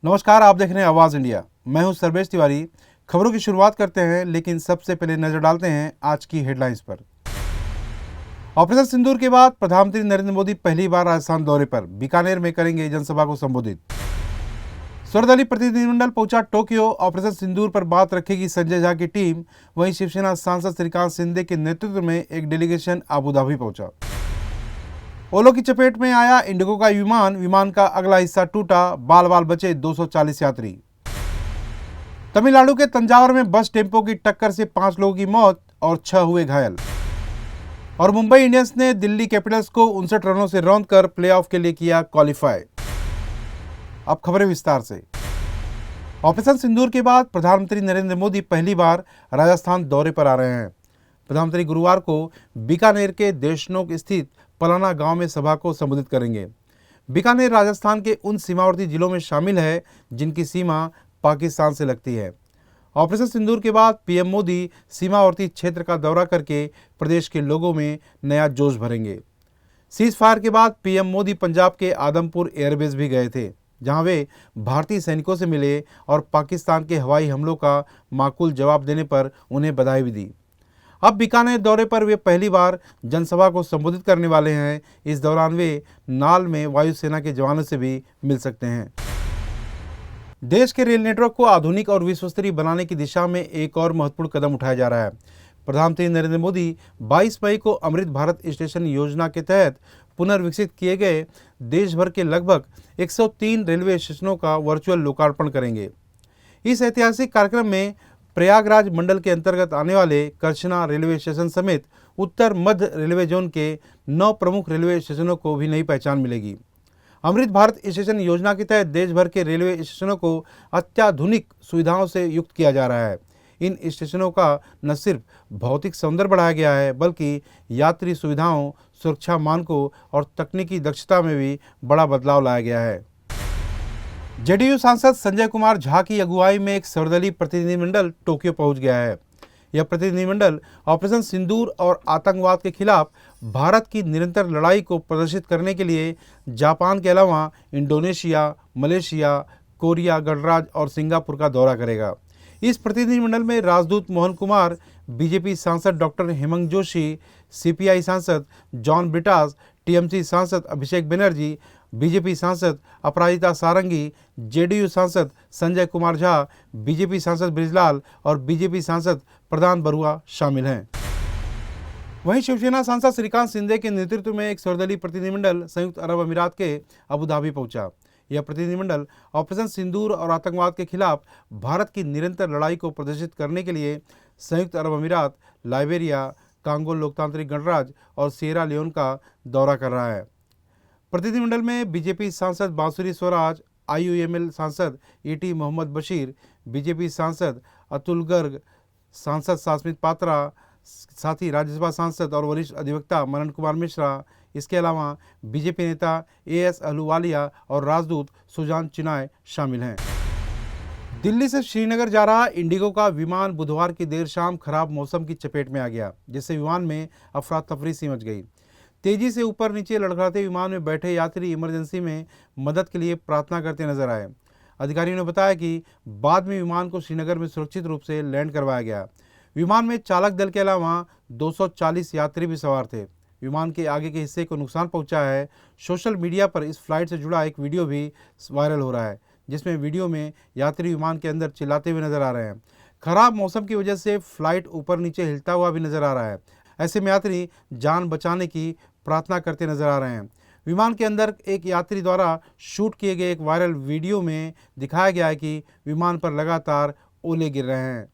नमस्कार, आप देख रहे हैं आवाज़ इंडिया। मैं हूं सर्वेश तिवारी। खबरों की शुरुआत करते हैं, लेकिन सबसे पहले नजर डालते हैं आज की हेडलाइंस पर। ऑपरेशन सिंदूर के बाद प्रधानमंत्री नरेंद्र मोदी पहली बार राजस्थान दौरे पर, बीकानेर में करेंगे जनसभा को संबोधित। सर्वदलीय प्रतिनिधिमंडल पहुंचा टोक्यो। ऑपरेशन सिंदूर पर बात रखेगी संजय झा की टीम। वहीं शिवसेना सांसद श्रीकांत शिंदे के नेतृत्व में एक डेलीगेशन अबू धाबी पहुंचा। ओलों की चपेट में आया इंडिगो का विमान का अगला हिस्सा टूटा, बाल बाल बचे 240 यात्री। तमिलनाडु के तंजावर में बस टेम्पो की टक्कर से 5 लोगों की मौत और 6 हुए घायल। और मुंबई इंडियंस ने दिल्ली कैपिटल्स को 59 रनों से रौंदकर प्लेऑफ के लिए किया क्वालिफाई। अब खबरें विस्तार से। ऑपरेशन सिंदूर के बाद प्रधानमंत्री नरेंद्र मोदी पहली बार राजस्थान दौरे पर आ रहे हैं। प्रधानमंत्री गुरुवार को बीकानेर के देशनोक स्थित पलाना गांव में सभा को संबोधित करेंगे। बीकानेर राजस्थान के उन सीमावर्ती जिलों में शामिल है जिनकी सीमा पाकिस्तान से लगती है। ऑपरेशन सिंदूर के बाद पीएम मोदी सीमावर्ती क्षेत्र का दौरा करके प्रदेश के लोगों में नया जोश भरेंगे। सीज फायर के बाद पीएम मोदी पंजाब के आदमपुर एयरबेस भी गए थे, जहां वे भारतीय सैनिकों से मिले और पाकिस्तान के हवाई हमलों का माकूल जवाब देने पर उन्हें बधाई भी दी। अब बीकानेर दौरे पर वे पहली बार जनसभा को संबोधित करने वाले हैं। इस दौरान वे नाल में वायुसेना के जवानों से भी मिल सकते हैं। देश के रेल नेटवर्क को आधुनिक और विश्वस्तरीय बनाने की दिशा में एक और महत्वपूर्ण कदम उठाया जा रहा है। प्रधानमंत्री नरेंद्र मोदी 22 मई को अमृत भारत स्टेशन योजना के तहत पुनर्विकसित किए गए देश भर के लगभग 103 रेलवे स्टेशनों का वर्चुअल लोकार्पण करेंगे। इस ऐतिहासिक कार्यक्रम में प्रयागराज मंडल के अंतर्गत आने वाले करछना रेलवे स्टेशन समेत उत्तर मध्य रेलवे जोन के 9 प्रमुख रेलवे स्टेशनों को भी नई पहचान मिलेगी। अमृत भारत स्टेशन योजना के तहत देश भर के रेलवे स्टेशनों को अत्याधुनिक सुविधाओं से युक्त किया जा रहा है। इन स्टेशनों का न सिर्फ भौतिक सौंदर्य बढ़ाया गया है, बल्कि यात्री सुविधाओं, सुरक्षा मानकों और तकनीकी दक्षता में भी बड़ा बदलाव लाया गया है। जेडीयू सांसद संजय कुमार झा की अगुवाई में एक सर्वदलीय प्रतिनिधिमंडल टोक्यो पहुंच गया है। यह प्रतिनिधिमंडल ऑपरेशन सिंदूर और आतंकवाद के खिलाफ भारत की निरंतर लड़ाई को प्रदर्शित करने के लिए जापान के अलावा इंडोनेशिया, मलेशिया, कोरिया, गणराज्य और सिंगापुर का दौरा करेगा। इस प्रतिनिधिमंडल में राजदूत मोहन कुमार, बीजेपी सांसद डॉक्टर हेमंत जोशी, सीपीआई सांसद जॉन ब्रिटास, टीएमसी सांसद अभिषेक बनर्जी, बीजेपी सांसद अपराजिता सारंगी, जेडीयू सांसद संजय कुमार झा, बीजेपी सांसद ब्रिजलाल और बीजेपी सांसद प्रधान बरुआ शामिल हैं। वहीं शिवसेना सांसद श्रीकांत शिंदे के नेतृत्व में एक सर्वदलीय प्रतिनिधिमंडल संयुक्त अरब अमीरात के अबू धाबी पहुंचा। यह प्रतिनिधिमंडल ऑपरेशन सिंदूर और आतंकवाद के खिलाफ भारत की निरंतर लड़ाई को प्रदर्शित करने के लिए संयुक्त अरब अमीरात, लाइबेरिया, कांगो लोकतांत्रिक गणराज्य और सिएरा लियोन का दौरा कर रहा है। प्रतिनिधिमंडल में बीजेपी सांसद बांसुरी स्वराज, आईयूएमएल सांसद ईटी मोहम्मद बशीर, बीजेपी सांसद अतुल गर्ग, सांसद सास्मित पात्रा, साथ ही राज्यसभा सांसद और वरिष्ठ अधिवक्ता मनन कुमार मिश्रा, इसके अलावा बीजेपी नेता एएस अहलूवालिया और राजदूत सुजान चिनाय शामिल हैं। दिल्ली से श्रीनगर जा रहा इंडिगो का विमान बुधवार की देर शाम खराब मौसम की चपेट में आ गया, जिससे विमान में अफरा तफरी सी मच गई। तेजी से ऊपर नीचे लड़खड़ाते विमान में बैठे यात्री इमरजेंसी में मदद के लिए प्रार्थना करते नजर आए। अधिकारियों ने बताया कि बाद में विमान को श्रीनगर में सुरक्षित रूप से लैंड करवाया गया। विमान में चालक दल के अलावा 240 यात्री भी सवार थे। विमान के आगे के हिस्से को नुकसान पहुंचा है। सोशल मीडिया पर इस फ्लाइट से जुड़ा एक वीडियो भी वायरल हो रहा है, जिसमें वीडियो में यात्री विमान के अंदर चिल्लाते हुए नजर आ रहे हैं। खराब मौसम की वजह से फ्लाइट ऊपर नीचे हिलता हुआ भी नजर आ रहा है। ऐसे में यात्री जान बचाने की प्रार्थना करते नजर आ रहे हैं। विमान के अंदर एक यात्री द्वारा शूट किए गए एक वायरल वीडियो में दिखाया गया है कि विमान पर लगातार ओले गिर रहे हैं।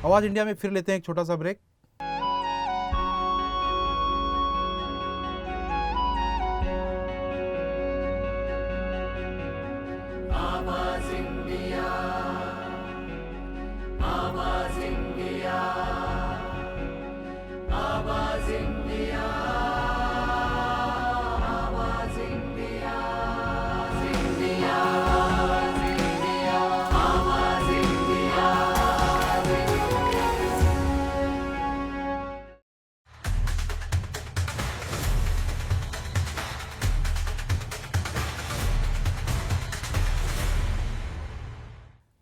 आवाज इंडिया में फिर लेते हैं एक छोटा सा ब्रेक। आवाज इंडिया, आवाज इंडिया, आवाज इंडिया, आवाज इंडिया, इंडिया, इंडिया, आवाज इंडिया।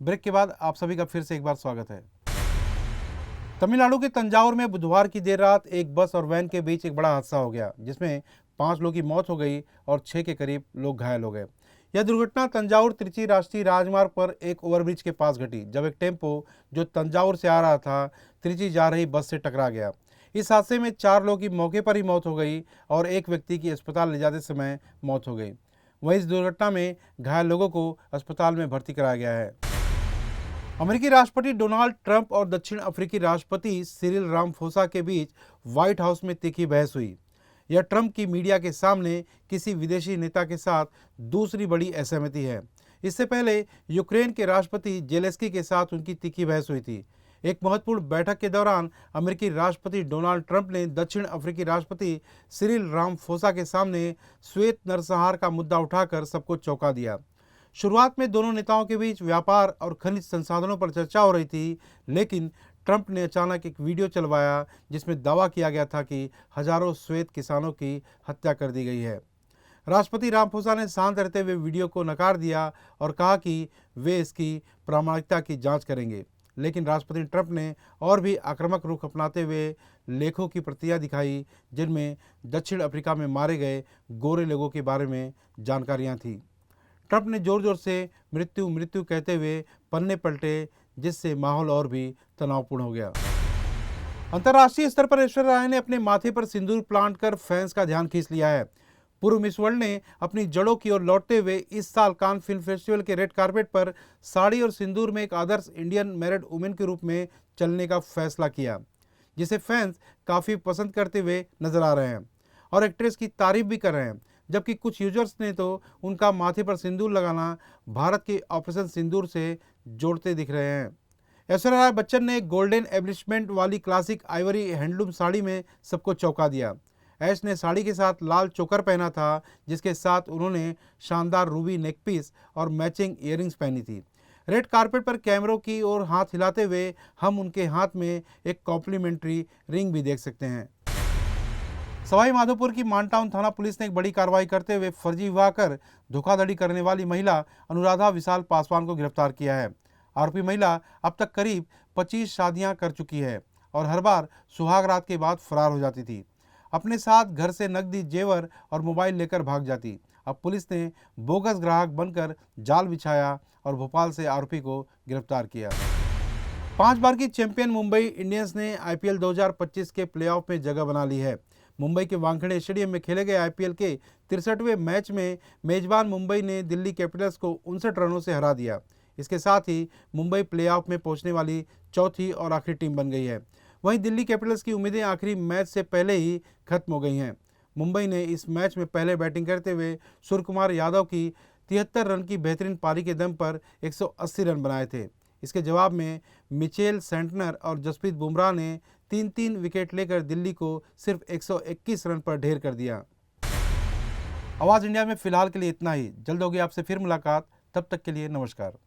ब्रेक के बाद आप सभी का फिर से एक बार स्वागत है। तमिलनाडु के तंजावुर में बुधवार की देर रात एक बस और वैन के बीच एक बड़ा हादसा हो गया, जिसमें 5 लोगों की मौत हो गई और 6 के करीब लोग घायल हो गए। यह दुर्घटना तंजावुर त्रिची राष्ट्रीय राजमार्ग पर एक ओवरब्रिज के पास घटी, जब एक टेम्पो जो तंजावुर से आ रहा था त्रिची जा रही बस से टकरा गया। इस हादसे में 4 लोगों की मौके पर ही मौत हो गई और एक व्यक्ति की अस्पताल ले जाते समय मौत हो गई। वहीं इस दुर्घटना में घायल लोगों को अस्पताल में भर्ती कराया गया है। अमेरिकी राष्ट्रपति डोनाल्ड ट्रंप और दक्षिण अफ्रीकी राष्ट्रपति सिरिल रामाफोसा के बीच व्हाइट हाउस में तीखी बहस हुई। यह ट्रंप की मीडिया के सामने किसी विदेशी नेता के साथ दूसरी बड़ी असहमति है। इससे पहले यूक्रेन के राष्ट्रपति जेलेंस्की के साथ उनकी तीखी बहस हुई थी। एक महत्वपूर्ण बैठक के दौरान अमेरिकी राष्ट्रपति डोनाल्ड ट्रंप ने दक्षिण अफ्रीकी राष्ट्रपति सिरिल रामाफोसा के सामने श्वेत नरसंहार का मुद्दा उठाकर सबको चौंका दिया। शुरुआत में दोनों नेताओं के बीच व्यापार और खनिज संसाधनों पर चर्चा हो रही थी, लेकिन ट्रंप ने अचानक एक वीडियो चलवाया जिसमें दावा किया गया था कि हजारों श्वेत किसानों की हत्या कर दी गई है। राष्ट्रपति रामाफोसा ने शांत रहते हुए वीडियो को नकार दिया और कहा कि वे इसकी प्रामाणिकता की जांच करेंगे, लेकिन राष्ट्रपति ट्रंप ने और भी आक्रामक रुख अपनाते हुए लेखों की प्रतियां दिखाई, जिनमें दक्षिण अफ्रीका में मारे गए गोरे लोगों के बारे में जानकारियां थीं। ट्रंप ने जोर जोर से मृत्यु मृत्यु कहते हुए पन्ने पलटे, जिससे माहौल और भी तनावपूर्ण हो गया। अंतर्राष्ट्रीय स्तर पर ऐश्वर्या राय ने अपने माथे पर सिंदूर प्लांट कर फैंस का ध्यान खींच लिया है। पूर्व मिस वर्ल्ड ने अपनी जड़ों की ओर लौटते हुए इस साल कान फिल्म फेस्टिवल के रेड कार्पेट पर साड़ी और सिंदूर में एक आदर्श इंडियन मैरिड वुमेन के रूप में चलने का फैसला किया, जिसे फैंस काफ़ी पसंद करते हुए नजर आ रहे हैं और एक्ट्रेस की तारीफ भी कर रहे हैं। जबकि कुछ यूजर्स ने तो उनका माथे पर सिंदूर लगाना भारत के ऑपरेशन सिंदूर से जोड़ते दिख रहे हैं। ऐश्वर्या राय बच्चन ने गोल्डन एब्लिशमेंट वाली क्लासिक आइवरी हैंडलूम साड़ी में सबको चौंका दिया। ऐश ने साड़ी के साथ लाल चोकर पहना था, जिसके साथ उन्होंने शानदार रूबी नेकपीस और मैचिंग इयररिंग्स पहनी थी। रेड कार्पेट पर कैमरों की ओर हाथ हिलाते हुए हम उनके हाथ में एक कॉम्प्लीमेंट्री रिंग भी देख सकते हैं। सवाई माधोपुर की मानटाउन थाना पुलिस ने एक बड़ी कार्रवाई करते हुए फर्जी विवाह कर धोखाधड़ी करने वाली महिला अनुराधा विशाल पासवान को गिरफ्तार किया है। आरोपी महिला अब तक करीब 25 शादियां कर चुकी है और हर बार सुहाग रात के बाद फरार हो जाती थी। अपने साथ घर से नकदी, जेवर और मोबाइल लेकर भाग जाती। अब पुलिस ने बोगस ग्राहक बनकर जाल बिछाया और भोपाल से आरोपी को गिरफ्तार किया। 5 बार की चैंपियन मुंबई इंडियंस ने आईपीएल 2025 के प्लेऑफ में जगह बना ली है। मुंबई के वानखेड़े स्टेडियम में खेले गए आईपीएल के 63वें मैच में मेजबान मुंबई ने दिल्ली कैपिटल्स को 59 रनों से हरा दिया। इसके साथ ही मुंबई प्लेऑफ में पहुंचने वाली चौथी और आखिरी टीम बन गई है। वहीं दिल्ली कैपिटल्स की उम्मीदें आखिरी मैच से पहले ही खत्म हो गई हैं। मुंबई ने इस मैच में पहले बैटिंग करते हुए सूर्यकुमार यादव की 73 रन की बेहतरीन पारी के दम पर 180 रन बनाए थे। इसके जवाब में मिचेल सेंटनर और जसप्रीत बुमराह ने 3-3 विकेट लेकर दिल्ली को सिर्फ 121 रन पर ढेर कर दिया। आवाज़ इंडिया में फिलहाल के लिए इतना ही। जल्द होगी आपसे फिर मुलाकात, तब तक के लिए नमस्कार।